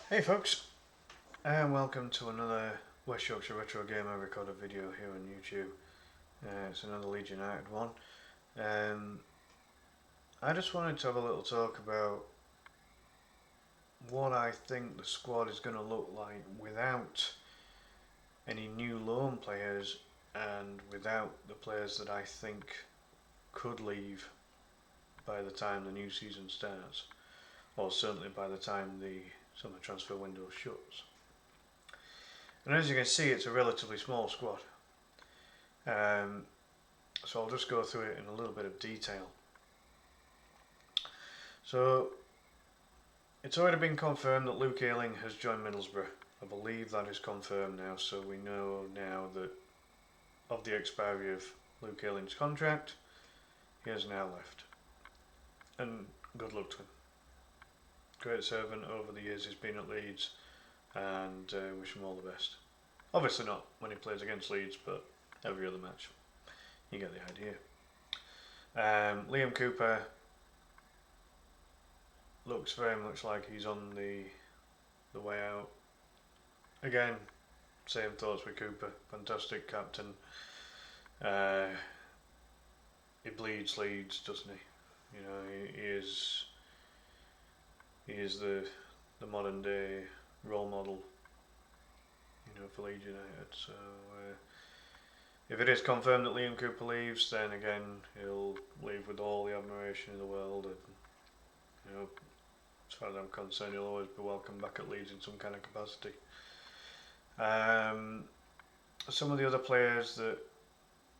Hey folks, and welcome to another West Yorkshire Retro Gamer recorded video here on YouTube. It's another Leeds United one. I just wanted to have a little talk about what I think the squad is going to look like without any new loan players and without the players that I think could leave by the time the new season starts, or certainly by the time the summer transfer window shuts. And as you can see, it's a relatively small squad. So I'll just go through it in a little bit of detail. So it's already been confirmed that Luke Ayling has joined Middlesbrough. I believe that is confirmed now, so we know now that of the expiry of Luke Ayling's contract, he has now left. And good luck to him. Great servant over the years he's been at Leeds, and wish him all the best. Obviously not when he plays against Leeds, but every other match. You get the idea. Liam Cooper looks very much like he's on the way out. Again, same thoughts with Cooper. Fantastic captain. He bleeds Leeds, doesn't he? You know, he is the modern day role model, you know, for Leeds United. So if it is confirmed that Liam Cooper leaves, then again he'll leave with all the admiration in the world, and you know, as far as I'm concerned, he'll always be welcome back at Leeds in some kind of capacity. Some of the other players that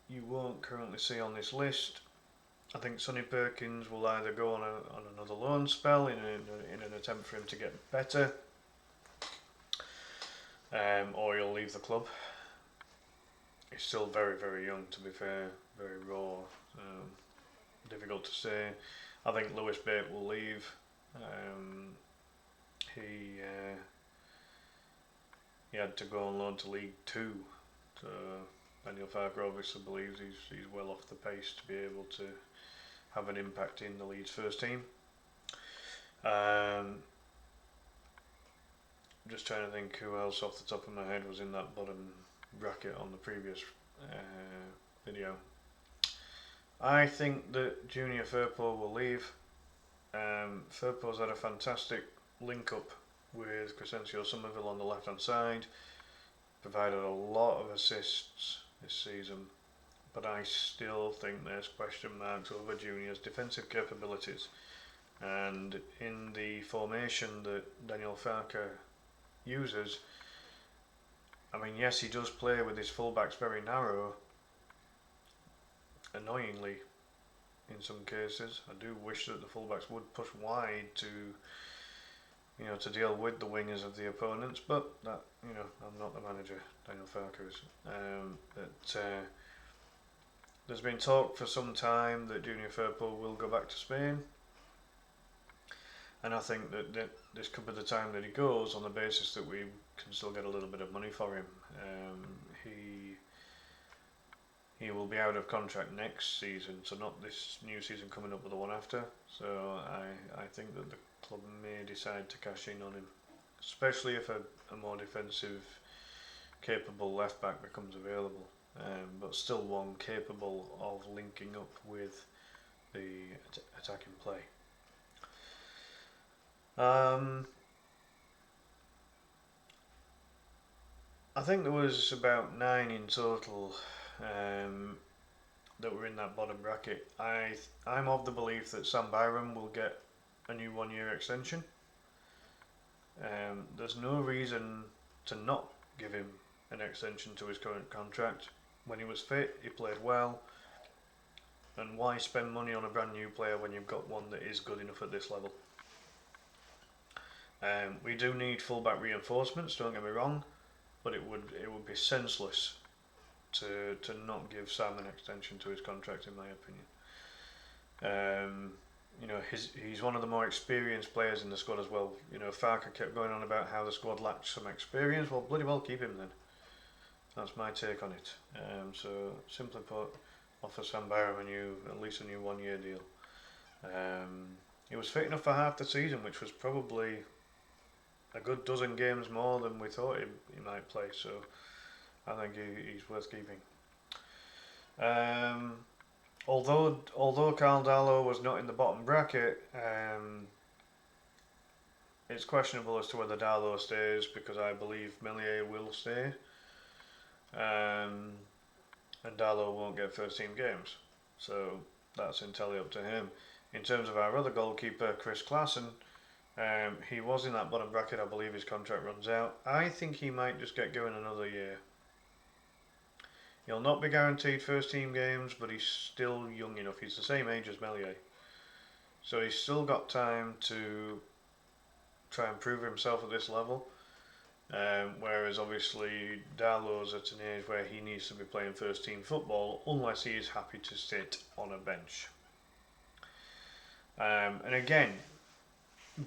you won't currently see on this list, I think Sonny Perkins will either go on another loan spell in an attempt for him to get better, or he'll leave the club. He's still very, very young, to be fair, very raw, difficult to say. I think Lewis Bate will leave. He had to go on loan to League Two, so Daniel Farker obviously believes he's well off the pace to be able to have an impact in the Leeds first team. Just trying to think who else off the top of my head was in that bottom bracket on the previous video. I think that Junior Firpo will leave. Firpo's had a fantastic link up with Crescencio Somerville on the left hand side, provided a lot of assists this season, but I still think there's question marks over Junior's defensive capabilities. And in the formation that Daniel Farker uses, I mean, yes, he does play with his fullbacks very narrow, annoyingly in some cases. I do wish that the fullbacks would push wide to, you know, to deal with the wingers of the opponents, but that, you know, I'm not the manager, Daniel Farker is. There's been talk for some time that Junior Firpo will go back to Spain, and I think that this could be the time that he goes, on the basis that we can still get a little bit of money for him. He will be out of contract next season, so not this new season coming up, but the one after. So I think that the club may decide to cash in on him, especially if a more defensive, capable left back becomes available. But still one capable of linking up with the attacking play. I think there was about 9 in total that were in that bottom bracket. I'm of the belief that Sam Byram will get a new 1-year extension. There's no reason to not give him an extension to his current contract. When he was fit, he played well, and why spend money on a brand new player when you've got one that is good enough at this level? We do need fullback reinforcements, don't get me wrong, but it would be senseless to not give Sam an extension to his contract, in my opinion. You know, he's one of the more experienced players in the squad as well. You know, Farker kept going on about how the squad lacked some experience. Well, bloody well keep him then. That's my take on it. So simply put, offer Sam Byram at least a new 1-year deal. He was fit enough for half the season, which was probably a good dozen games more than we thought he might play. So I think he's worth keeping. Although Carl Darlow was not in the bottom bracket, it's questionable as to whether Darlow stays, because I believe Melier will stay, and Darlow won't get first team games. So that's entirely up to him. In terms of our other goalkeeper, Chris Klassen, he was in that bottom bracket. I believe his contract runs out. I think he might just get going another year. He'll not be guaranteed first team games, but he's still young enough. He's the same age as Melier, so he's still got time to try and prove himself at this level. Whereas obviously Darlow's at an age where he needs to be playing first team football, unless he is happy to sit on a bench. And again,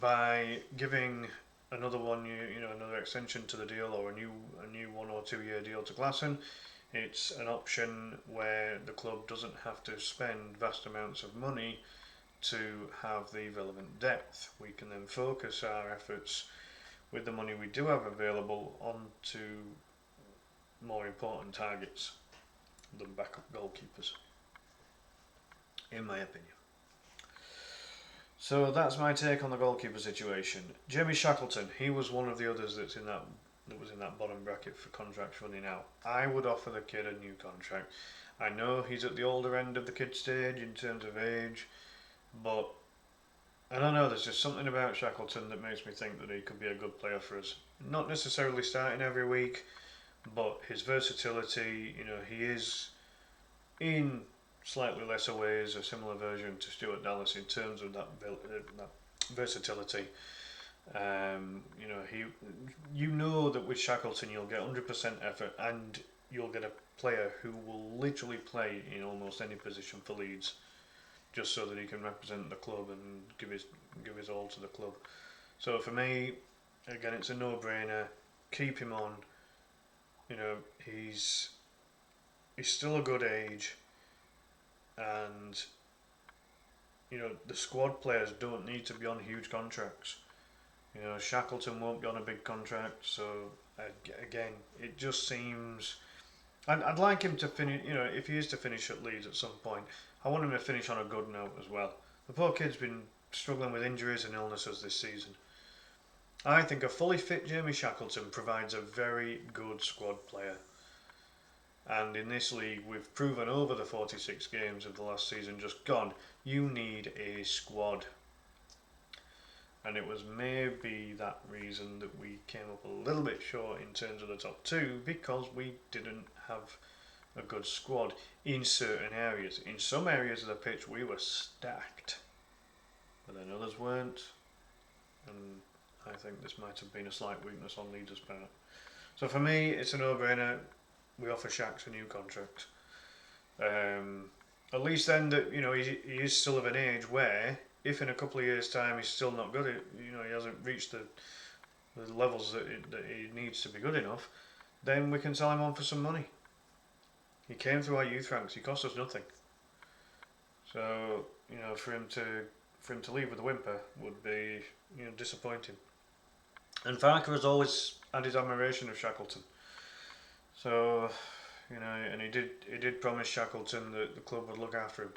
by giving another another extension to the deal, or a new 1 or 2 year deal to Klassen, it's an option where the club doesn't have to spend vast amounts of money to have the relevant depth. We can then focus our efforts with the money we do have available onto more important targets than backup goalkeepers, in my opinion. So that's my take on the goalkeeper situation. Jamie Shackleton, he was one of the others that was in that bottom bracket for contracts running out. I would offer the kid a new contract. I know he's at the older end of the kid stage in terms of age, but I don't know, there's just something about Shackleton that makes me think that he could be a good player for us. Not necessarily starting every week, but his versatility, he is in slightly lesser ways a similar version to Stuart Dallas in terms of that versatility. That with Shackleton you'll get 100% effort, and you'll get a player who will literally play in almost any position for Leeds, just so that he can represent the club and give his all to the club. So for me, again, it's a no-brainer. Keep him on. He's still a good age, and the squad players don't need to be on huge contracts. Shackleton won't be on a big contract, so again, it just seems. I'd like him to finish. If he is to finish at Leeds at some point, I want him to finish on a good note as well. The poor kid's been struggling with injuries and illnesses this season. I think a fully fit Jamie Shackleton provides a very good squad player. And in this league, we've proven over the 46 games of the last season just gone, you need a squad. And it was maybe that reason that we came up a little bit short in terms of the top two, because we didn't have a good squad in certain areas. In some areas of the pitch we were stacked, but then others weren't, and I think this might have been a slight weakness on Leeds' part. So for me, it's a no-brainer. We offer Shax a new contract. At least then that he is still of an age where, if in a couple of years' time he's still not good, he hasn't reached the levels that he needs to be good enough, then we can sell him on for some money. He came through our youth ranks. He cost us nothing. So for him to leave with a whimper would be disappointing. And Farker has always had his admiration of Shackleton. So and he did promise Shackleton that the club would look after him.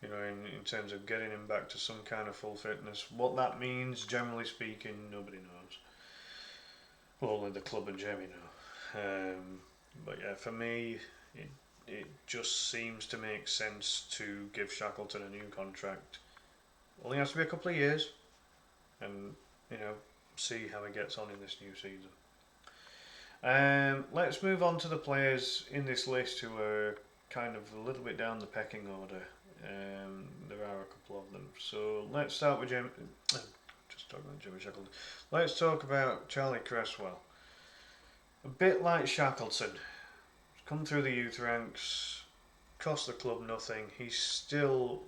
In terms of getting him back to some kind of full fitness. What that means, generally speaking, nobody knows. Well, only the club and Jamie know. But yeah, for me, it just seems to make sense to give Shackleton a new contract. Only has to be a couple of years, and see how he gets on in this new season. Let's move on to the players in this list who are kind of a little bit down the pecking order. There are a couple of them. So let's start with Jimmy Shackleton. Let's talk about Charlie Cresswell. A bit like Shackleton, come through the youth ranks, cost the club nothing. He's still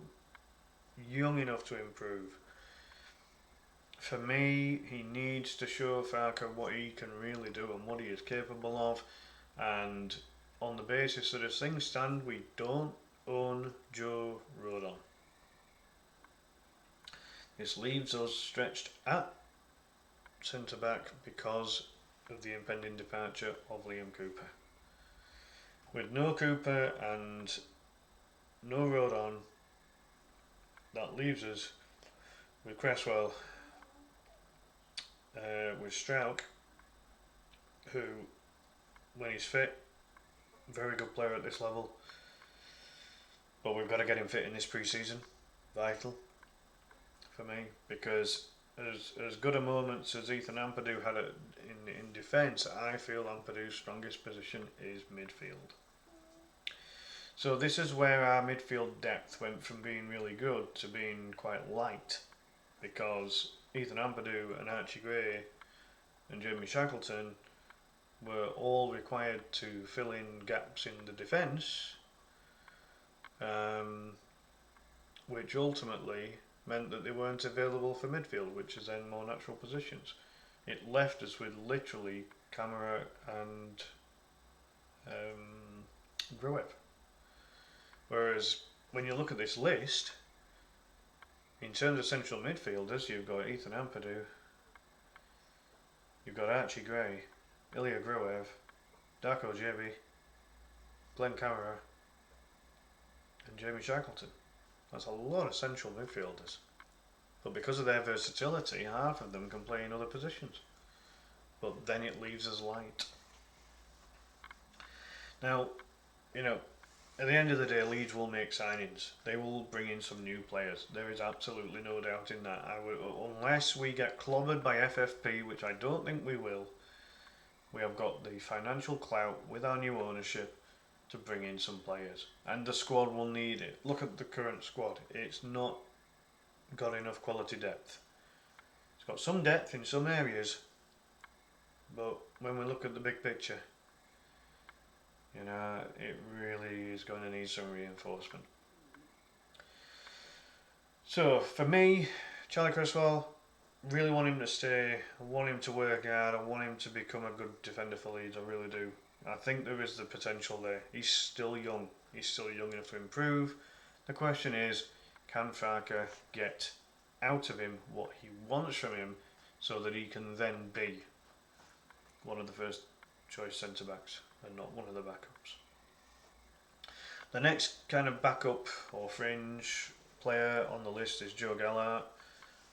young enough to improve. For me, he needs to show Farker what he can really do and what he is capable of. And on the basis that as things stand, we don't own Joe Rodon. This leaves us stretched at centre back because of the impending departure of Liam Cooper. With no Cooper and no Rodon, that leaves us with Cresswell, with Strauch, who, when he's fit, very good player at this level, but we've got to get him fit in this pre-season. Vital for me, because as good a moments as Ethan Ampadu had in defence, I feel Ampadu's strongest position is midfield. So this is where our midfield depth went from being really good to being quite light, because Ethan Ampadu and Archie Gray and Jamie Shackleton were all required to fill in gaps in the defence, which ultimately meant that they weren't available for midfield, which is then more natural positions. It left us with literally Camara and Gruev. Whereas when you look at this list, in terms of central midfielders, you've got Ethan Ampadu, you've got Archie Gray, Ilya Gruev, Darko Djebi, Glenn Camara, and Jamie Shackleton. That's a lot of central midfielders. But because of their versatility, half of them can play in other positions. But then it leaves us light. Now, at the end of the day, Leeds will make signings. They will bring in some new players. There is absolutely no doubt in that. Unless we get clobbered by FFP, which I don't think we will, we have got the financial clout with our new ownership to bring in some players. And the squad will need it. Look at the current squad. It's not got enough quality depth. It's got some depth in some areas, but when we look at the big picture, it really is going to need some reinforcement. So for me, Charlie Cresswell, really want him to stay. I want him to work hard. I want him to become a good defender for Leeds. I really do. I think there is the potential there. He's still young. He's still young enough to improve. The question is, can Farke get out of him what he wants from him so that he can then be one of the first choice centre backs and not one of the backups? The next kind of backup or fringe player on the list is Joe Gallart.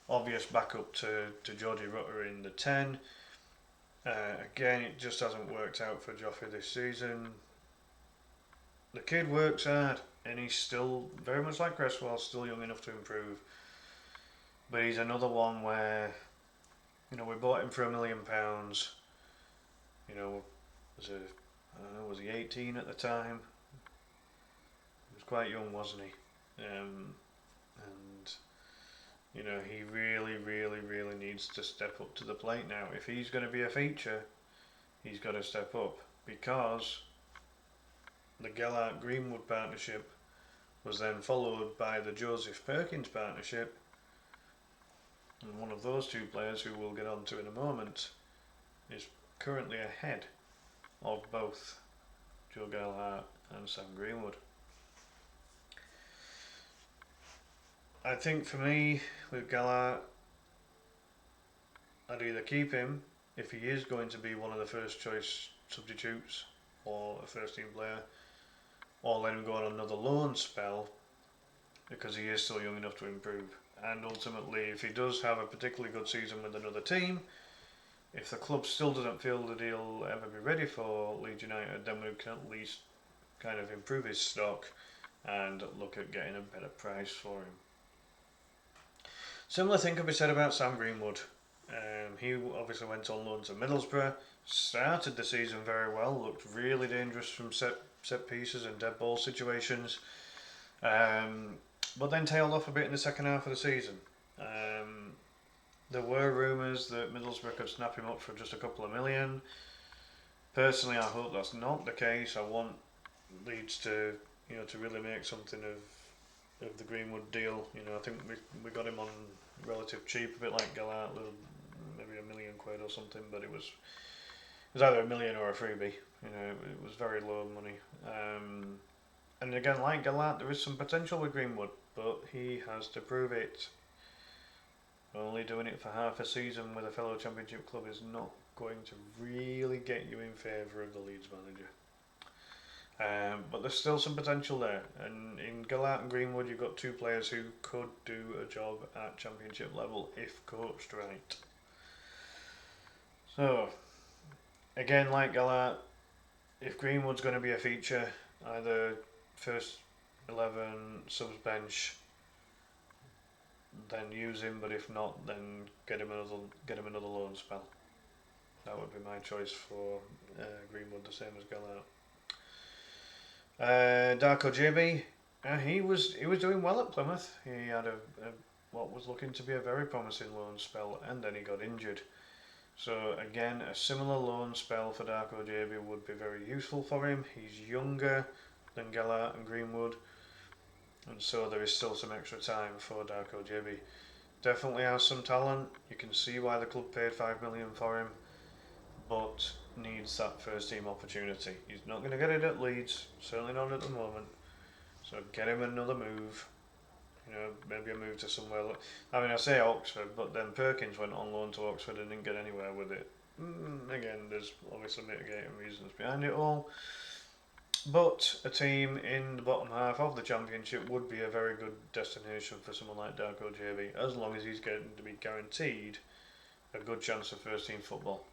Obvious backup to Geordie Rutter in the 10. Again, it just hasn't worked out for Joffrey this season. The kid works hard, and he's still, very much like Cresswell, still young enough to improve. But he's another one where, we bought him for £1 million. Was he 18 at the time? He was quite young, wasn't he? He really, really, really needs to step up to the plate now. If he's going to be a feature, he's got to step up, because the Gellert-Greenwood partnership was then followed by the Joseph Perkins partnership, and one of those two players, who we'll get on to in a moment, is currently ahead of both Joe Gellert and Sam Greenwood. I think for me, with Gallart, I'd either keep him if he is going to be one of the first choice substitutes or a first team player, or let him go on another loan spell, because he is still young enough to improve. And ultimately, if he does have a particularly good season with another team, if the club still doesn't feel that he'll ever be ready for Leeds United, then we can at least kind of improve his stock and look at getting a better price for him. Similar thing could be said about Sam Greenwood. He obviously went on loan to Middlesbrough, started the season very well, looked really dangerous from set pieces and dead ball situations, but then tailed off a bit in the second half of the season. There were rumours that Middlesbrough could snap him up for just a couple of million. Personally, I hope that's not the case. I want Leeds to really make something of the Greenwood deal. I think we got him on relative cheap, a bit like Gallart, maybe £1 million or something, but it was either £1 million or a freebie. It was very low money. And again, like Gallart, there is some potential with Greenwood, but he has to prove it. only doing it for half a season with a fellow Championship club is not going to really get you in favour of the Leeds manager. But there's still some potential there, and in Gallart and Greenwood you've got two players who could do a job at Championship level if coached right. So, again, like Gallart, if Greenwood's going to be a feature, either first 11, subs bench, then use him, but if not, then get him another loan spell. That would be my choice for Greenwood, the same as Gallart. Darko JB, he was doing well at Plymouth. He had a what was looking to be a very promising loan spell, and then he got injured. So again, a similar loan spell for Darko JB would be very useful for him. He's younger than Gallart and Greenwood, and so there is still some extra time for Darko JB. Definitely has some talent. You can see why the club paid $5 million for him, but needs that first team opportunity. He's not going to get it at Leeds, certainly not at the moment. So get him another move. Maybe a move to somewhere. I mean, I say Oxford, but then Perkins went on loan to Oxford and didn't get anywhere with it. Again, there's obviously mitigating reasons behind it all. But a team in the bottom half of the Championship would be a very good destination for someone like Darko JB, as long as he's going to be guaranteed a good chance of first team football.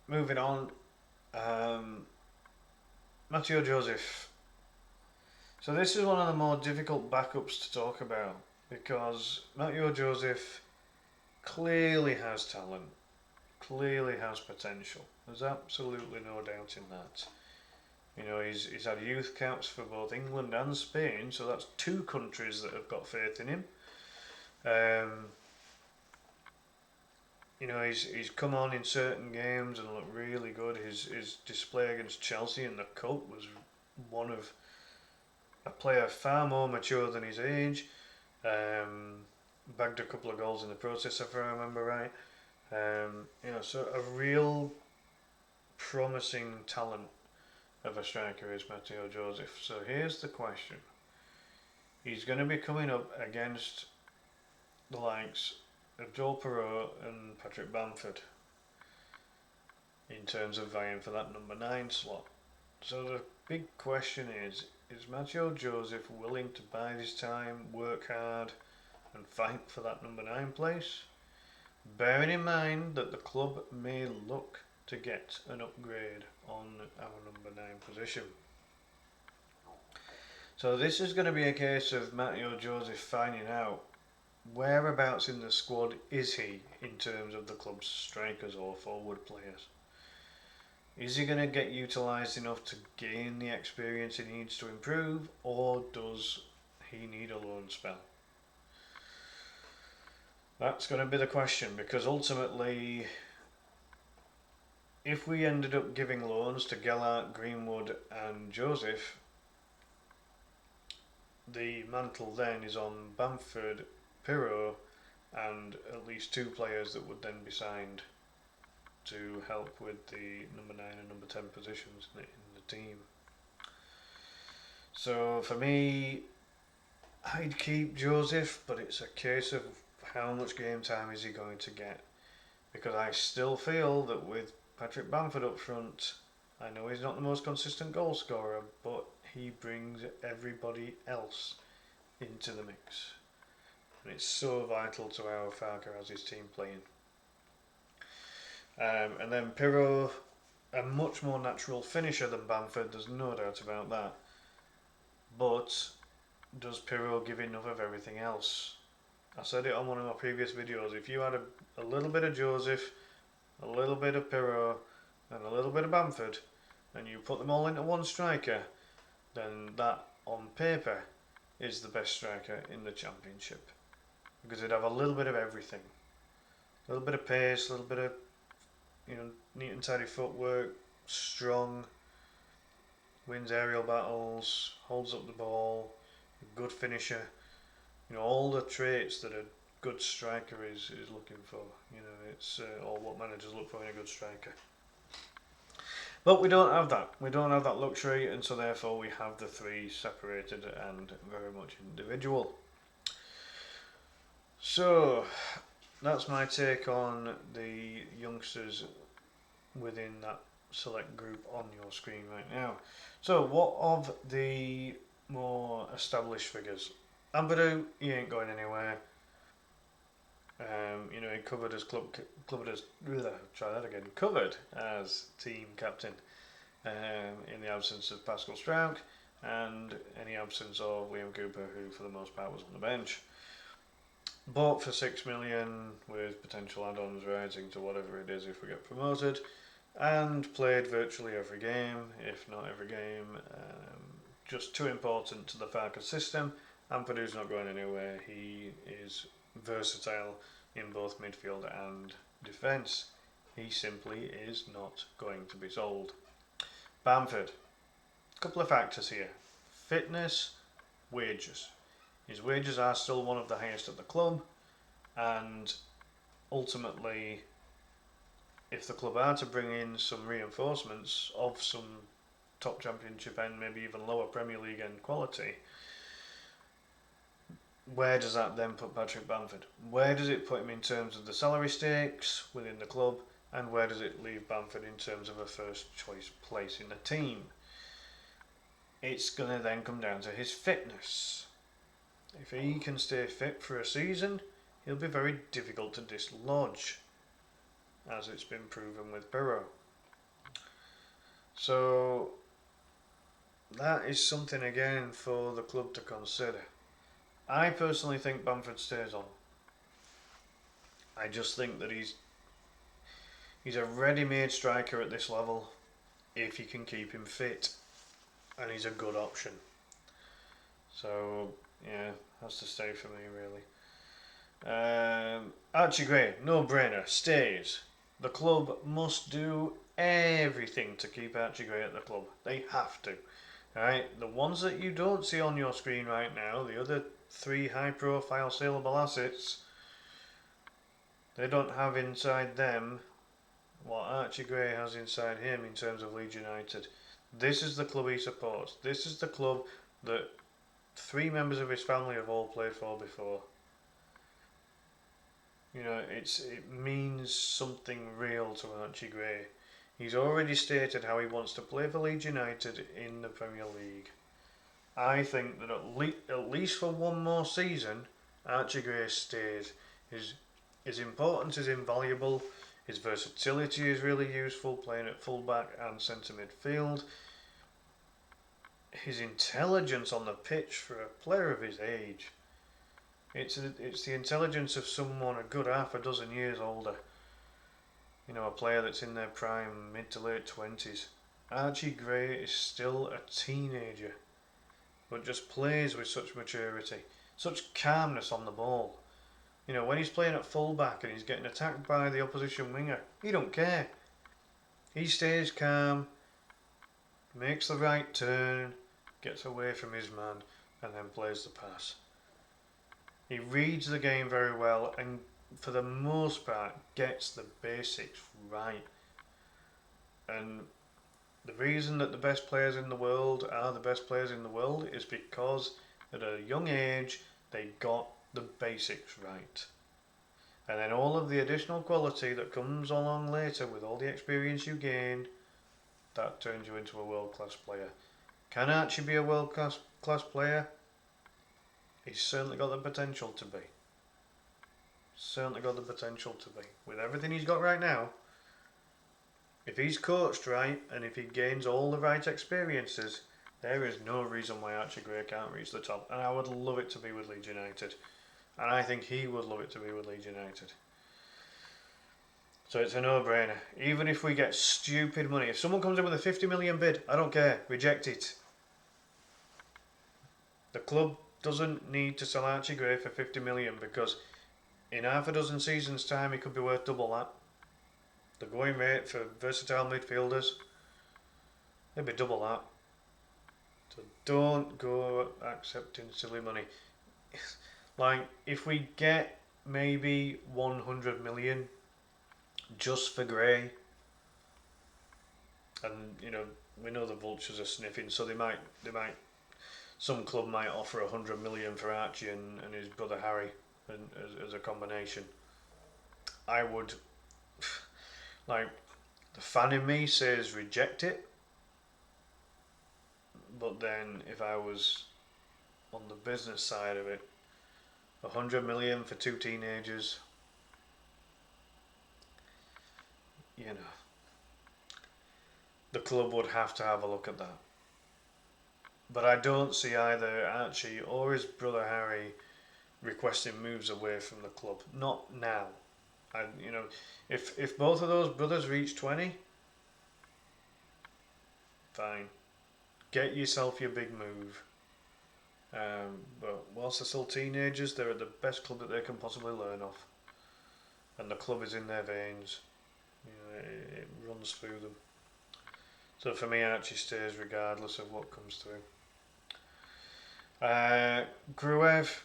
Moving on, Matteo Joseph. So this is one of the more difficult backups to talk about, because Matteo Joseph clearly has talent, clearly has potential. There's absolutely no doubt in that. He's had youth caps for both England and Spain, so that's two countries that have got faith in him. He's come on in certain games and looked really good. His display against Chelsea in the Cup was one of a player far more mature than his age. Bagged a couple of goals in the process, if I remember right. So a real promising talent of a striker is Matteo Joseph. So here's the question. He's going to be coming up against the likes of Joel Perreault and Patrick Bamford in terms of vying for that number 9 slot. So the big question is Matteo Joseph willing to bide his time, work hard and fight for that number 9 place? Bearing in mind that the club may look to get an upgrade on our number 9 position. So this is going to be a case of Matteo Joseph finding out whereabouts in the squad is he in terms of the club's strikers or forward players. Is he going to get utilised enough to gain the experience he needs to improve, or does he need a loan spell? That's going to be the question, because ultimately, if we ended up giving loans to Gallart, Greenwood and Joseph, the mantle then is on Bamford, Perreault and at least 2 players that would then be signed to help with the number 9 and number 10 positions in the team. So for me, I'd keep Joseph, but it's a case of how much game time is he going to get, because I still feel that with Patrick Bamford up front, I know he's not the most consistent goal scorer, but he brings everybody else into the mix. And it's so vital to how Farke has his team playing. And then Perreault, a much more natural finisher than Bamford, there's no doubt about that. But does Perreault give enough of everything else? I said it on one of my previous videos. If you had a little bit of Joseph, a little bit of Perreault and a little bit of Bamford, and you put them all into one striker, then that on paper is the best striker in the Championship, because it'd have a little bit of everything, a little bit of pace, a little bit of neat and tidy footwork, strong, wins aerial battles, holds up the ball, a good finisher, all the traits that a good striker is looking for. It's all what managers look for in a good striker. But we don't have that. We don't have that luxury, and so therefore we have the 3 separated and very much individual. So that's my take on the youngsters within that select group on your screen right now. So what of the more established figures? Ampadu, he ain't going anywhere. He covered as covered as team captain in the absence of Pascal Strauch and any absence of Liam Cooper, who for the most part was on the bench. Bought for 6 million with potential add-ons rising to whatever it is if we get promoted, and played virtually every game, if not every game. Just too important to the Farkas system. Ampadu's not going anywhere. He is versatile in both midfield and defence. He simply is not going to be sold. Bamford. A couple of factors here. Fitness, wages. His wages are still one of the highest at the club, and ultimately, if the club are to bring in some reinforcements of some top Championship and maybe even lower Premier League end quality, where does that then put Patrick Bamford? Where does it put him in terms of the salary stakes within the club, and where does it leave Bamford in terms of a first choice place in the team? It's going to then come down to his fitness. If he can stay fit for a season, he'll be very difficult to dislodge, as it's been proven with Burrow. So that is something again for the club to consider. I personally think Bamford stays on. I just think that he's a ready-made striker at this level if you can keep him fit, and he's a good option. So yeah, has to stay for me really. Archie Gray, no brainer, stays. The club must do everything to keep Archie Gray at the club. They have to. Alright, the ones that you don't see on your screen right now, the other 3 high profile saleable assets, they don't have inside them what Archie Gray has inside him in terms of Leeds United. This is the club he supports. This is the club that 3 members of his family have all played for before. It means something real to Archie Gray. He's already stated how he wants to play for Leeds United in the Premier League. I think that at least for one more season, Archie Gray stays. His importance is invaluable. His versatility is really useful, playing at fullback and centre midfield. His intelligence on the pitch for a player of his age. It's the intelligence of someone a good half a dozen years older. A player that's in their prime, mid to late 20s. Archie Gray is still a teenager, but just plays with such maturity, such calmness on the ball. When he's playing at fullback and he's getting attacked by the opposition winger, he don't care. He stays calm, makes the right turn, gets away from his man, and then plays the pass. He reads the game very well and for the most part gets the basics right. And the reason that the best players in the world are the best players in the world is because at a young age they got the basics right. And then all of the additional quality that comes along later with all the experience you gain, that turns you into a world-class player. Can Archie be a world-class player? He's certainly got the potential to be. Certainly got the potential to be. With everything he's got right now, if he's coached right and if he gains all the right experiences, there is no reason why Archie Gray can't reach the top. And I would love it to be with Leeds United. And I think he would love it to be with Leeds United. So it's a no-brainer. Even if we get stupid money, if someone comes in with a 50 million bid, I don't care. Reject it. The club doesn't need to sell Archie Gray for 50 million because in half a dozen seasons' time he could be worth double that. The going rate for versatile midfielders, it'd be double that. So don't go accepting silly money. Like, if we get maybe 100 million just for Gray, and we know the vultures are sniffing, so they might some club might offer 100 million for Archie and his brother Harry. as a combination. I would, like, the fan in me says reject it, but then if I was on the business side of it, 100 million for two teenagers, you know, the club would have to have a look at that. But I don't see either Archie or his brother Harry requesting moves away from the club. Not now. If both of those brothers reach 20, fine. Get yourself your big move. But whilst they're still teenagers, they're at the best club that they can possibly learn off, and the club is in their veins. It runs through them. So for me, Archie stays regardless of what comes through. Gruev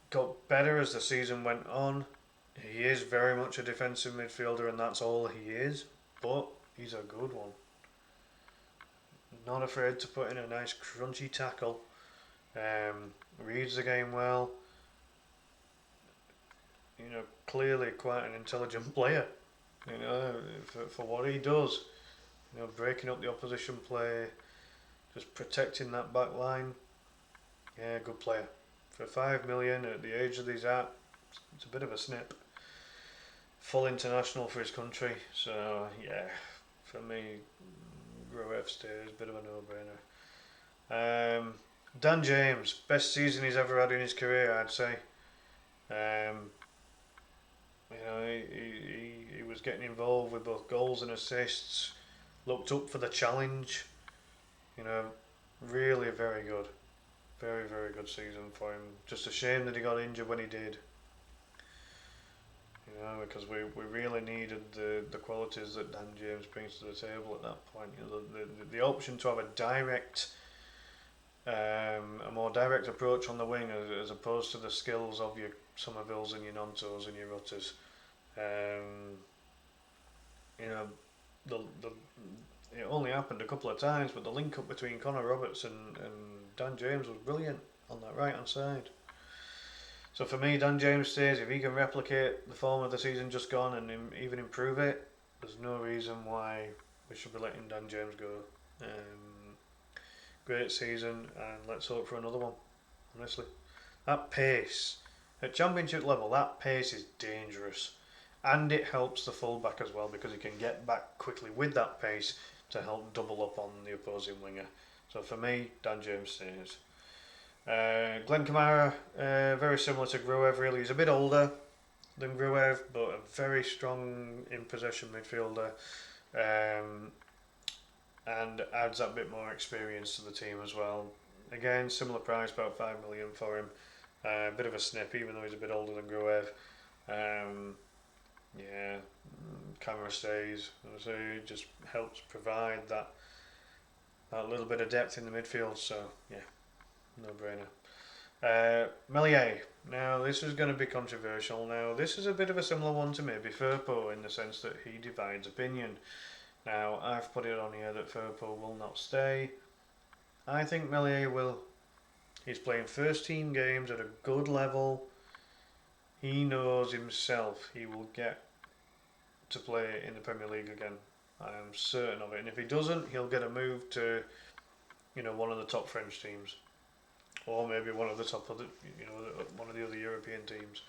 got better as the season went on. He is very much a defensive midfielder, and that's all he is. But he's a good one. Not afraid to put in a nice crunchy tackle. Reads the game well. Clearly quite an intelligent player. For what he does. Breaking up the opposition play, just protecting that back line. Yeah, good player. For 5 million at the age that he's at, it's a bit of a snip. Full international for his country. So yeah, for me, Gruev stays, bit of a no-brainer. Dan James, best season he's ever had in his career, I'd say. He was getting involved with both goals and assists. Looked up for the challenge. Really very good. Very, very good season for him. Just a shame that he got injured when he did. Because we really needed the qualities that Dan James brings to the table at that point. The option to have a more direct approach on the wing as opposed to the skills of your Somervilles and your Nontos and your Rutters. It only happened a couple of times, but the link up between Connor Roberts and Dan James was brilliant on that right hand side. So for me, Dan James stays. If he can replicate the form of the season just gone and even improve it, there's no reason why we should be letting Dan James go. Great season, and let's hope for another one. Honestly, that pace at championship level, that pace is dangerous, and it helps the fullback as well because he can get back quickly with that pace to help double up on the opposing winger. So for me, Dan James stays. Glenn Kamara, very similar to Gruev really. He's a bit older than Gruev, but a very strong in possession midfielder, and adds that bit more experience to the team as well. Again, similar price, about 5 million for him. A bit of a snip, even though he's a bit older than Gruev. Camera stays, so it just helps provide that little bit of depth in the midfield. So yeah, no brainer. Meslier. Now this is going to be controversial. Now this is a bit of a similar one to maybe Firpo in the sense that he divides opinion. Now I've put it on here that Firpo will not stay. I think Meslier will. He's playing first team games at a good level. He knows himself he will get to play in the Premier League again. I am certain of it. And if he doesn't, he'll get a move to, one of the top French teams, or maybe one of the top other, one of the other European teams.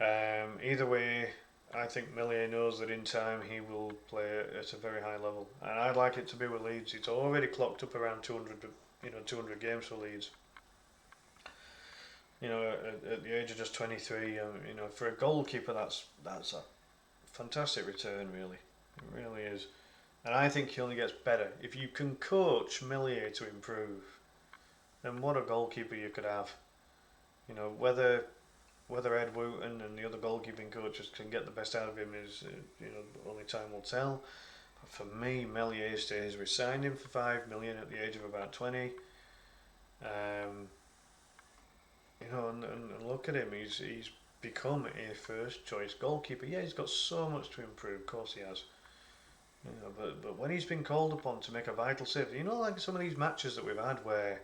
Either way, I think Meslier knows that in time he will play at a very high level, and I'd like it to be with Leeds. It's already clocked up around 200 games for Leeds. At the age of just 23, for a goalkeeper, that's a fantastic return, really. It really is. And I think he only gets better. If you can coach Meslier to improve, then what a goalkeeper you could have. Whether Ed Wooten and the other goalkeeping coaches can get the best out of him is, only time will tell. But for me, Meslier stays. We signed him for 5 million at the age of about 20. And look at him. He's become a first choice goalkeeper. Yeah, he's got so much to improve. Of course he has. But when he's been called upon to make a vital save, like some of these matches that we've had where,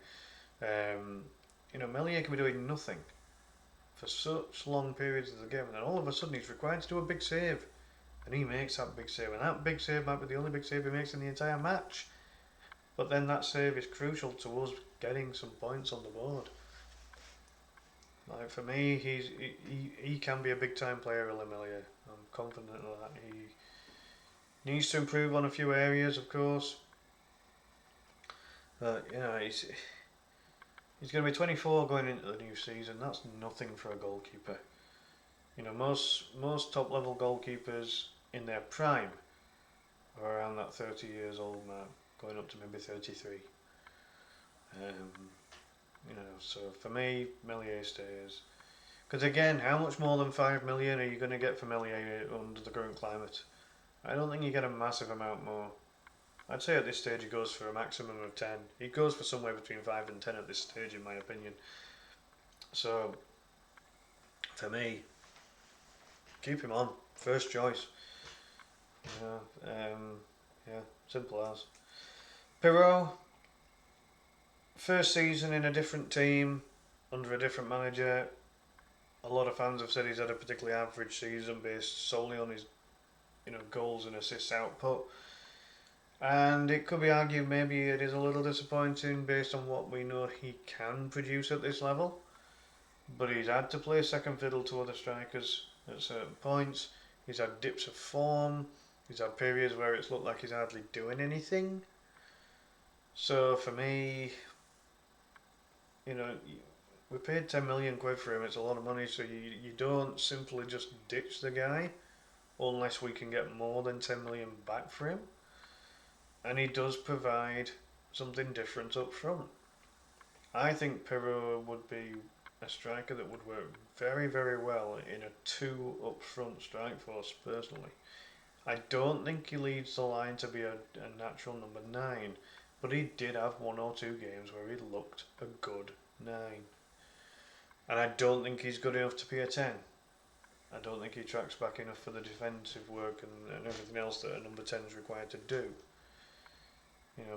Meslier can be doing nothing for such long periods of the game, and then all of a sudden he's required to do a big save, and he makes that big save, and that big save might be the only big save he makes in the entire match, but then that save is crucial to us getting some points on the board. Like for me, he can be a big time player, Lemelier. I'm confident of that. He needs to improve on a few areas, of course, but you know he's going to be 24 going into the new season. That's nothing for a goalkeeper. You know, most top level goalkeepers in their prime are around that 30 years old mark, going up to maybe 33. You know, so for me, Melier stays. Because again, how much more than 5 million are you going to get for Melier under the current climate? I don't think you get a massive amount more. I'd say at this stage he goes for a maximum of 10. He goes for somewhere between 5 and 10 at this stage, in my opinion. So, for me, keep him on. First choice. Yeah, simple as. Pirot, first season in a different team, under a different manager. A lot of fans have said he's had a particularly average season based solely on his, goals and assists output. And it could be argued maybe it is a little disappointing based on what we know he can produce at this level. But he's had to play second fiddle to other strikers at certain points. He's had dips of form. He's had periods where it's looked like he's hardly doing anything. So for me, we paid 10 million quid for him. It's a lot of money, so you don't simply just ditch the guy unless we can get more than 10 million back for him. And he does provide something different up front. I think Pirot would be a striker that would work very, very well in a 2 up front strike force, personally. I don't think he leads the line to be a natural number 9, but he did have 1 or 2 games where he looked a good 9. And I don't think he's good enough to be a 10. I don't think he tracks back enough for the defensive work and everything else that a number 10 is required to do.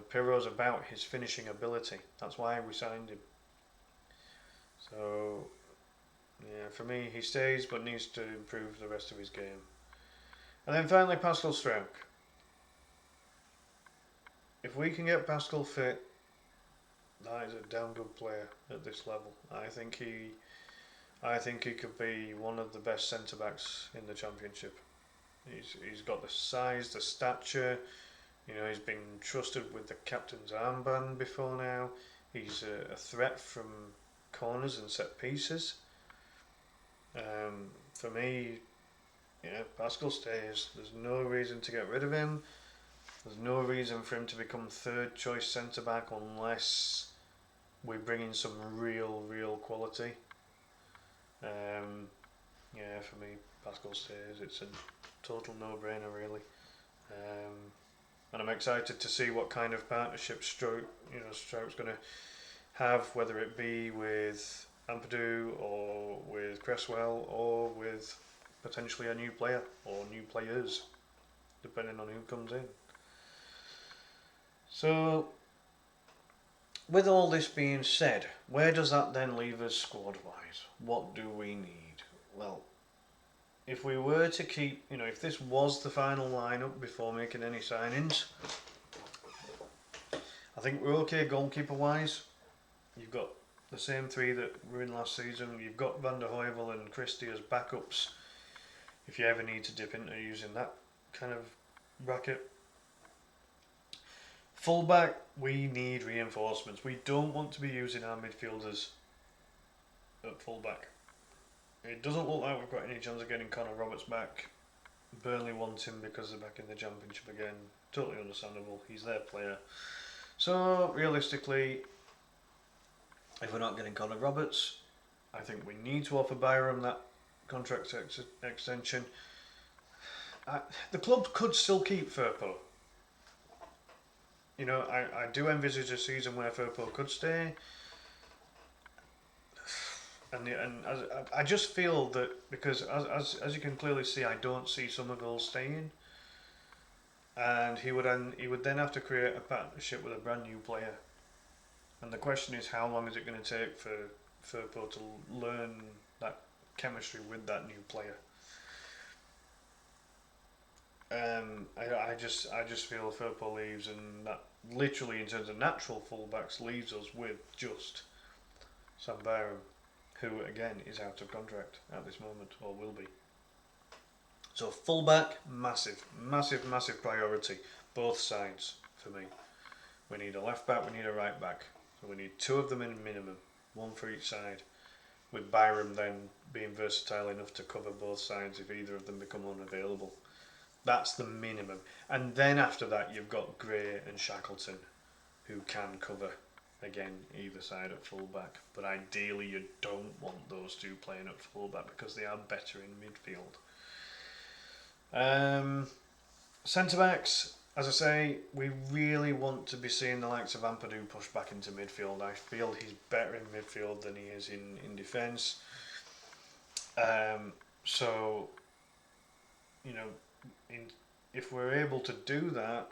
Pirot's about his finishing ability. That's why we signed him. So, yeah, for me, he stays but needs to improve the rest of his game. And then finally, Pascal Struijk. If we can get Pascal fit, that is a damn good player at this level. I think he could be one of the best centre backs in the Championship. He's got the size, the stature. He's been trusted with the captain's armband before now. He's a threat from corners and set pieces. For me, Pascal stays. There's no reason to get rid of him. There's no reason for him to become third choice centre back unless we bring in some real quality. For me, Pascal stays. It's a total no-brainer, really. And I'm excited to see what kind of partnership Struijk's going to have, whether it be with Ampadu or with Cresswell or with potentially a new player or new players, depending on who comes in. So, with all this being said, where does that then leave us squad-wise? What do we need? Well, if we were to keep, if this was the final lineup before making any signings, I think we're okay goalkeeper-wise. You've got the same 3 that were in last season. You've got Van der Heuvel and Christie as backups if you ever need to dip into using that kind of bracket. Fullback, we need reinforcements. We don't want to be using our midfielders at fullback. It doesn't look like we've got any chance of getting Connor Roberts back. Burnley want him because they're back in the Championship again. Totally understandable. He's their player. So, realistically, if we're not getting Connor Roberts, I think we need to offer Byram that contract extension. The club could still keep Firpo. I do envisage a season where Firpo could stay. And I just feel that because as you can clearly see, I don't see Somerville staying, and he would then have to create a partnership with a brand new player. And the question is, how long is it going to take for Firpo to learn that chemistry with that new player. I just feel if Firpo leaves, and that literally in terms of natural fullbacks leaves us with just Sam Byram, who again is out of contract at this moment, or will be. So fullback, massive priority, both sides for me. We need a left back, we need a right back. So we need two of them in minimum, one for each side, with Byram then being versatile enough to cover both sides if either of them become unavailable. That's the minimum. And then after that you've got Gray and Shackleton, who can cover, again, either side at fullback. But ideally you don't want those two playing at fullback because they are better in midfield. Centre-backs, as I say, we really want to be seeing the likes of Ampadu push back into midfield. I feel he's better in midfield than he is in defence. So, you know, if we're able to do that,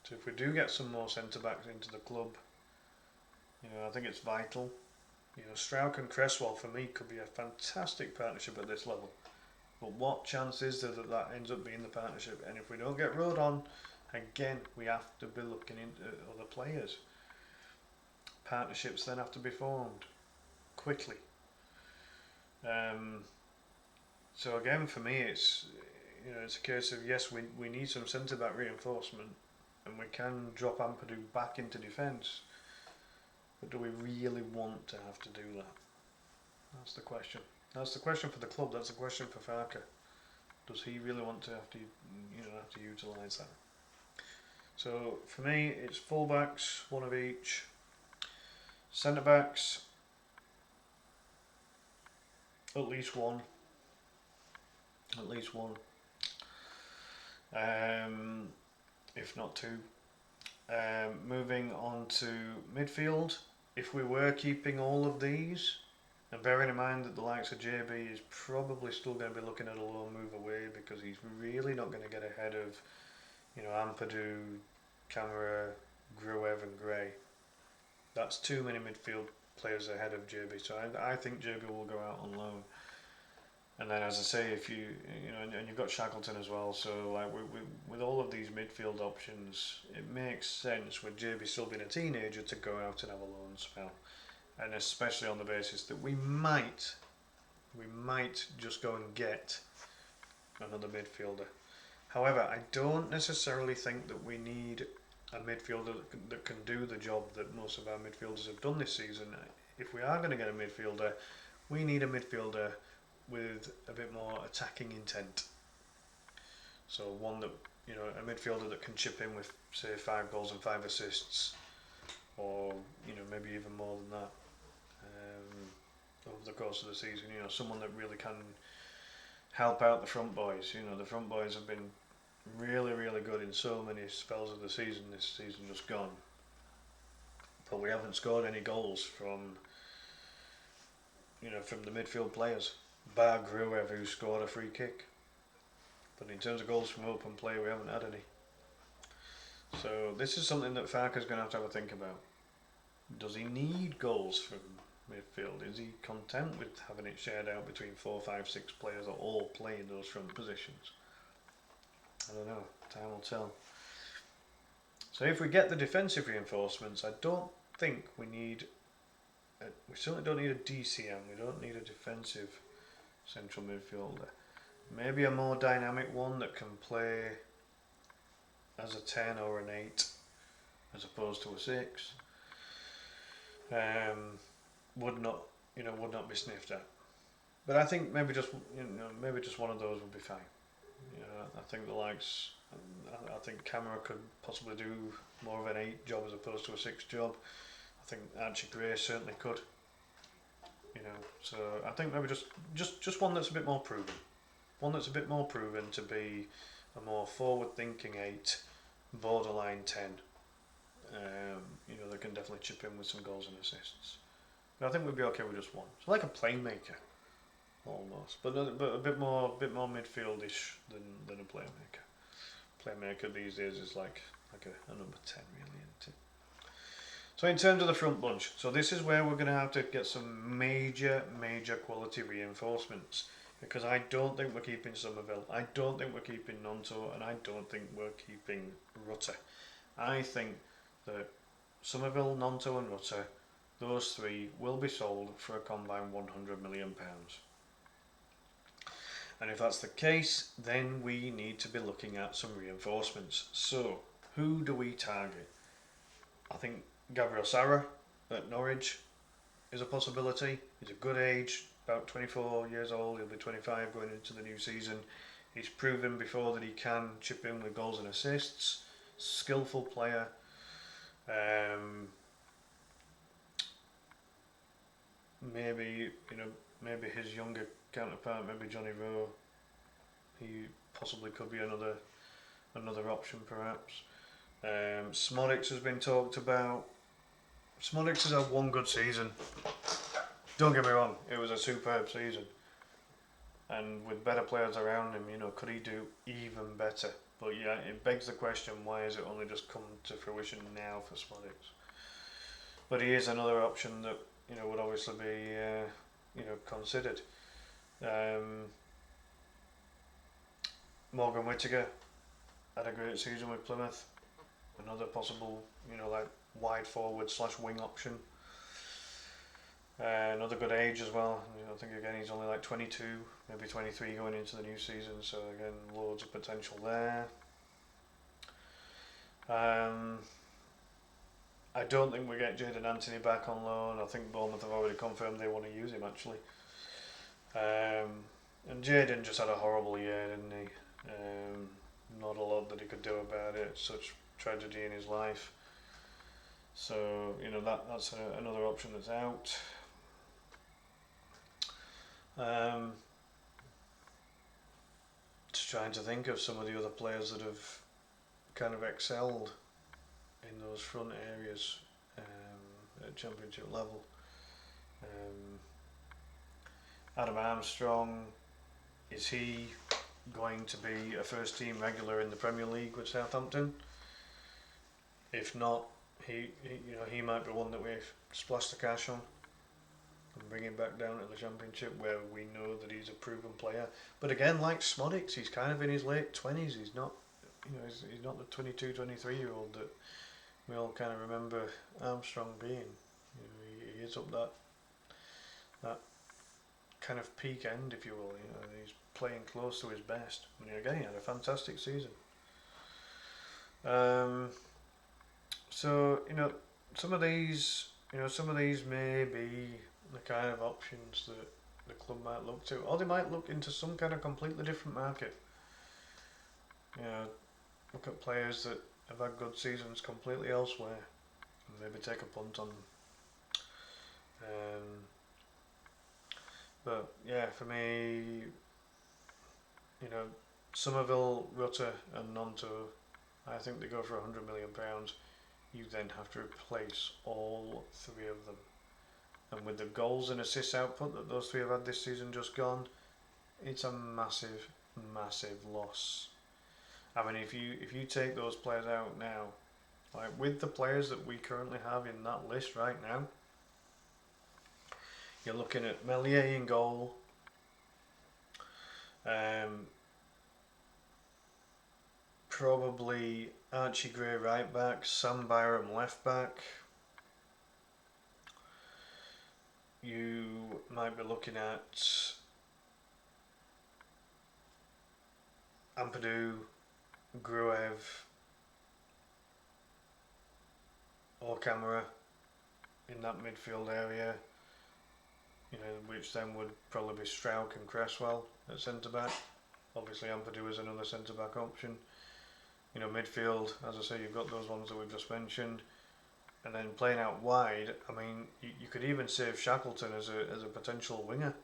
so if we do get some more centre-backs into the club, you know, I think it's vital. You know, Strauch and Cresswell for me could be a fantastic partnership at this level. But what chance is there that ends up being the partnership? And if we don't get rode on, again, we have to be looking into other players. Partnerships then have to be formed quickly. So again, for me, it's a case of yes, we need some centre back reinforcement, and we can drop Ampadu back into defence. But do we really want to have to do that? That's the question. That's the question for the club. That's the question for Farker. Does he really want to have to utilise that? So for me, it's full-backs, one of each. Centre-backs, at least one. At least one. If not two. Moving on to midfield. If we were keeping all of these, and bearing in mind that the likes of JB is probably still going to be looking at a low move away because he's really not going to get ahead of, Ampadu, Camara, Gruev and Gray. That's too many midfield players ahead of JB. So I think JB will go out on loan. And then, as I say, if and you've got Shackleton as well. So like with all of these midfield options, it makes sense with JB still being a teenager to go out and have a loan spell. And especially on the basis that we might just go and get another midfielder. However, I don't necessarily think that we need a midfielder that can do the job that most of our midfielders have done this season. If we are going to get a midfielder, we need a midfielder with a bit more attacking intent. So one that, a midfielder that can chip in with, say, 5 goals and 5 assists, or maybe even more than that. Over the course of the season, someone that really can help out the front boys. The front boys have been really, really good in so many spells of the season. This season just gone, but we haven't scored any goals from the midfield players, bar Gruev, who scored a free kick. But in terms of goals from open play, we haven't had any. So this is something that Farker's going to have a think about. Does he need goals from midfield? Is he content with having it shared out between 4, 5, 6 players that all play in those front positions? I don't know. Time will tell. So if we get the defensive reinforcements, I don't think we need. We certainly don't need a DCM. We don't need a defensive central midfielder. Maybe a more dynamic one that can play as a 10 or an 8, as opposed to a 6. Would not be sniffed at. But I think maybe just one of those would be fine. I think I think Camara could possibly do more of an 8 job as opposed to a 6 job. I think Archie Gray certainly could. So I think maybe just one that's a bit more proven. One that's a bit more proven to be a more forward-thinking 8, borderline 10. That can definitely chip in with some goals and assists. But I think we'd be okay with just one. So like a playmaker, almost, but a bit more midfieldish than a playmaker. Playmaker these days is like a number 10, really, isn't it? So in terms of the front bunch, so this is where we're going to have to get some major quality reinforcements, because I don't think we're keeping Somerville, I don't think we're keeping Nonto, and I don't think we're keeping Rutter. I think that Somerville, Nonto and Rutter, those three will be sold for a combined £100 million. And if that's the case, then we need to be looking at some reinforcements. So, who do we target? I think Gabriel Sara at Norwich is a possibility. He's a good age, about 24 years old, he'll be 25 going into the new season. He's proven before that he can chip in with goals and assists, skillful player. Maybe his younger counterpart, maybe Johnny Rowe, he possibly could be another option perhaps. Smodics has been talked about. Smodics has had one good season. Don't get me wrong, it was a superb season. And with better players around him, could he do even better? But yeah, it begs the question, why has it only just come to fruition now for Smodics? But he is another option that would obviously be considered. Morgan Whittaker had a great season with Plymouth. Another possible, like wide forward / wing option. Another good age as well. I think again he's only like 22, maybe 23 going into the new season. So again, loads of potential there. I don't think we get Jayden Anthony back on loan. I think Bournemouth have already confirmed they want to use him actually. And Jayden just had a horrible year, didn't he? Not a lot that he could do about it. Such tragedy in his life. So that's another option that's out. Just trying to think of some of the other players that have kind of excelled in those front areas at championship level. Adam Armstrong, is he going to be a first team regular in the Premier League with Southampton? If not, he might be one that we splash the cash on and bring him back down to the Championship, where we know that he's a proven player. But again, like Smodics, he's kind of in his late 20s. He's not, he's not the 22, 23-year-old that we all kind of remember Armstrong being. He is up that kind of peak end, if you will. He's playing close to his best. Again, he had a fantastic season. So some of these may be the kind of options that the club might look to, or they might look into some kind of completely different market. Look at players that have had good seasons completely elsewhere, and maybe take a punt on them. But yeah, for me, Somerville, Rutter, and Nonto, I think they go for £100 million. You then have to replace all three of them. And with the goals and assists output that those three have had this season just gone, it's a massive loss. I mean, if you take those players out now, like with the players that we currently have in that list right now, you're looking at Melier in goal, probably Archie Gray right back, Sam Byram left back. You might be looking at Ampadu, Gruev, or Camera in that midfield area, which then would probably be Strauch and Cresswell at centre back. Obviously Ampadu is another centre back option. Midfield, as I say, you've got those ones that we've just mentioned. And then playing out wide, I mean, you could even save Shackleton as a potential winger.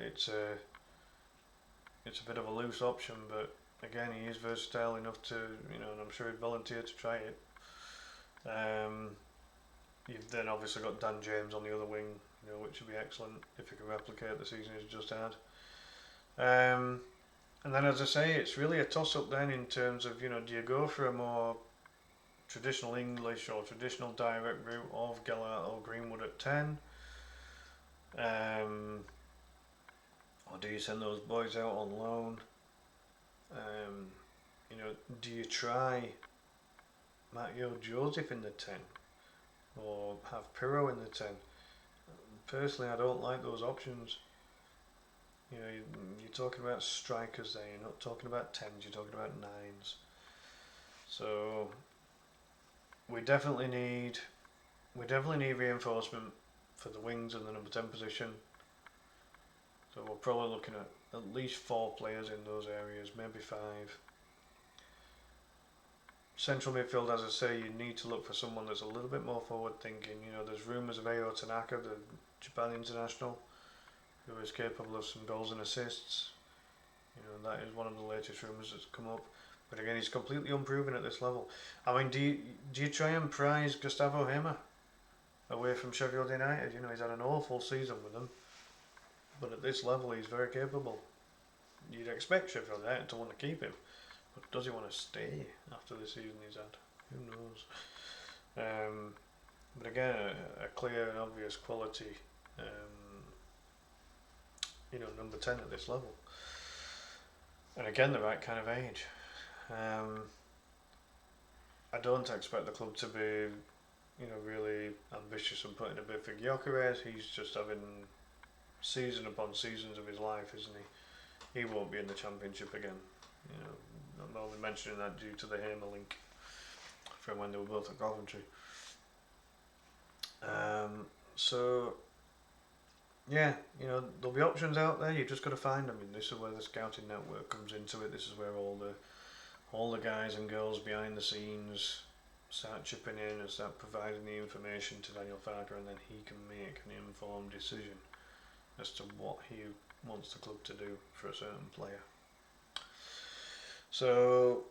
It's a bit of a loose option, but again, he is versatile enough to, and I'm sure he'd volunteer to try it. You've then obviously got Dan James on the other wing, which would be excellent if he can replicate the season he's just had. And then, as I say, it's really a toss-up then in terms of, do you go for a more traditional English or traditional direct route of Gellert or Greenwood at 10? Or do you send those boys out on loan? Do you try Matteo Joseph in the 10? Or have Pirro in the 10? Personally, I don't like those options. You're talking about strikers there, you're not talking about 10s, you're talking about 9s. So we definitely need reinforcement for the wings and the number 10 position. So we're probably looking at least 4 players in those areas, maybe 5. Central midfield, as I say, you need to look for someone that's a little bit more forward thinking. There's rumours of Ayo Tanaka, the Japan international, who is capable of some goals and assists. That is one of the latest rumours that's come up. But again, he's completely unproven at this level. I mean, do you try and prize Gustavo Hema away from Sheffield United? He's had an awful season with them. But at this level, he's very capable. You'd expect Sheffield United to want to keep him. But does he want to stay after the season he's had? Who knows? But again, a clear and obvious quality, number 10 at this level. And again, the right kind of age. I don't expect the club to be, really ambitious and putting a bid for Gyökeres. He's just having season upon seasons of his life, isn't he? He won't be in the Championship again. I'm only mentioning that due to the Hamer link from when they were both at Coventry. There'll be options out there. You've just got to find them. This is where the scouting network comes into it. This is where all the guys and girls behind the scenes start chipping in and start providing the information to Daniel Farke, and then he can make an informed decision as to what he wants the club to do for a certain player. So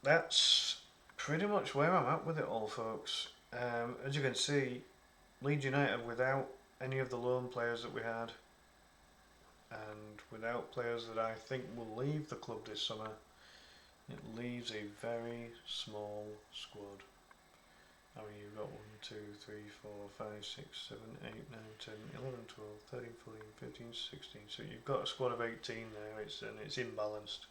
that's pretty much where I'm at with it all, folks. As you can see, Leeds United, without any of the loan players that we had, and without players that I think will leave the club this summer, it leaves a very small squad. I mean, you've got 1, 2, 3, 4, 5, 6, 7, 8, 9, 10, 11, 12, 13, 14, 15, 16. So you've got a squad of 18 there, and it's imbalanced.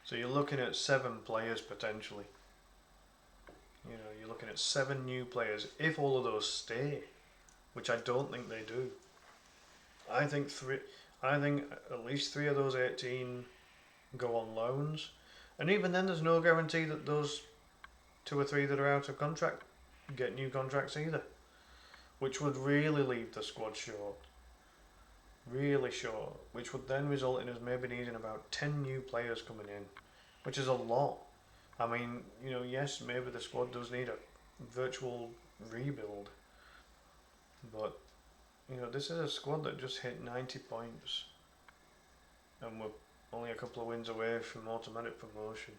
So you're looking at 7 players potentially. You're looking at 7 new players if all of those stay, which I don't think they do. I think at least 3 of those 18 go on loans, and even then there's no guarantee that those 2 or 3 that are out of contract get new contracts either, which would really leave the squad short, really short, which would then result in us maybe needing about 10 new players coming in, which is a lot. I mean, yes, maybe the squad does need a virtual rebuild, but this is a squad that just hit 90 points, and we're only a couple of wins away from automatic promotion.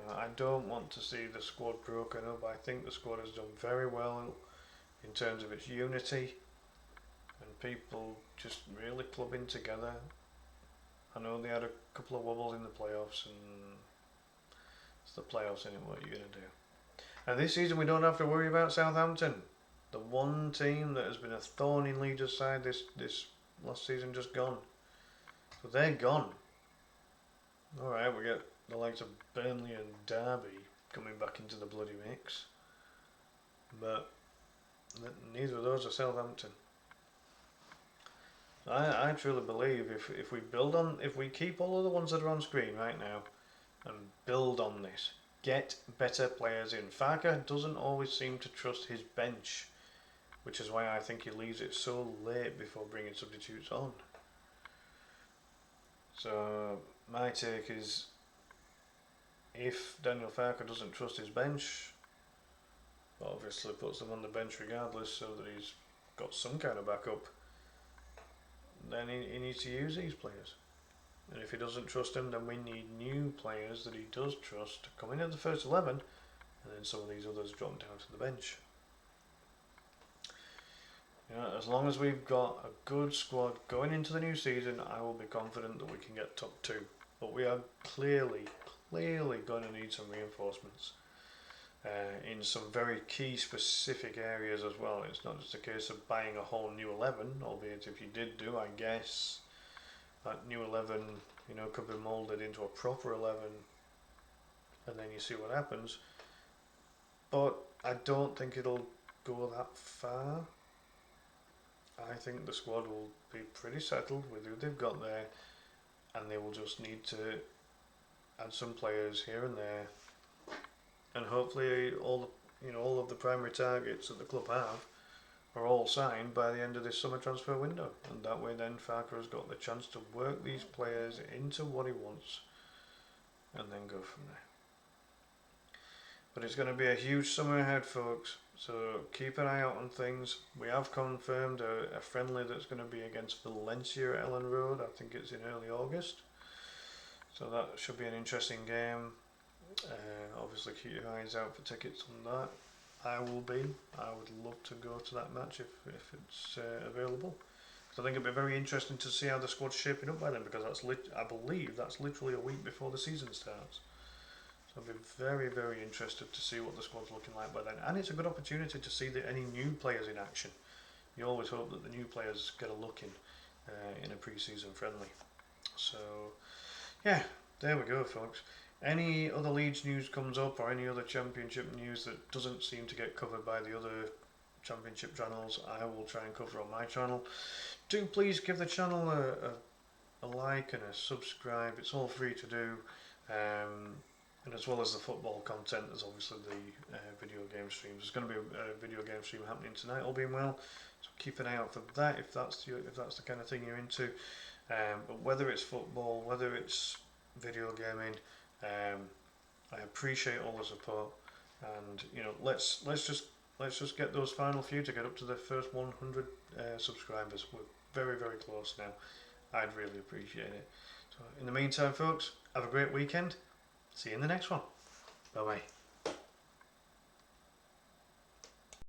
I don't want to see the squad broken up. I think the squad has done very well in terms of its unity and people just really clubbing together. I know they had a couple of wobbles in the playoffs, and it's the playoffs, isn't it? What are you going to do? And this season we don't have to worry about Southampton, the one team that has been a thorn in Leeds' side this last season, just gone. So they're gone. Alright, we get the likes of Burnley and Derby coming back into the bloody mix, but neither of those are Southampton. I truly believe if we keep all of the ones that are on screen right now and build on this, get better players in. Farke doesn't always seem to trust his bench, which is why I think he leaves it so late before bringing substitutes on. So my take is, if Daniel Farke doesn't trust his bench, obviously puts them on the bench regardless so that he's got some kind of backup, then he needs to use these players. And if he doesn't trust them, then we need new players that he does trust to come in at the first 11, and then some of these others drop down to the bench. As long as we've got a good squad going into the new season, I will be confident that we can get top 2. But we are clearly clearly going to need some reinforcements in some very key specific areas as well. It's not just a case of buying a whole new 11, albeit if you did do, I guess, that new 11, could be moulded into a proper 11 and then you see what happens. But I don't think it'll go that far. I think the squad will be pretty settled with who they've got there, and they will just need to add some players here and there, and hopefully all of the primary targets that the club have are all signed by the end of this summer transfer window, and that way then Farker has got the chance to work these players into what he wants and then go from there. But it's going to be a huge summer ahead, folks, so keep an eye out on things. We have confirmed a friendly that's going to be against Valencia at Ellen Road. I think it's in early August, so that should be an interesting game. Obviously keep your eyes out for tickets on that. I will be. I would love to go to that match if it's available, because I think it'd be very interesting to see how the squad's shaping up by then, because I believe that's literally a week before the season starts. So I'd be very, very interested to see what the squad's looking like by then, and it's a good opportunity to see any new players in action. You always hope that the new players get a look in a pre-season friendly. So yeah, there we go, folks. Any other Leeds news comes up, or any other Championship news that doesn't seem to get covered by the other Championship channels, I will try and cover on my channel. Do please give the channel a like and a subscribe. It's all free to do. And as well as the football content, there's obviously the video game streams. There's going to be a video game stream happening tonight, all being well. So keep an eye out for that if that's the kind of thing you're into. But whether it's football, whether it's video gaming, I appreciate all the support. And let's just get those final few to get up to the first 100 subscribers. We're very, very close now. I'd really appreciate it. So in the meantime, folks, have a great weekend. See you in the next one. Bye bye.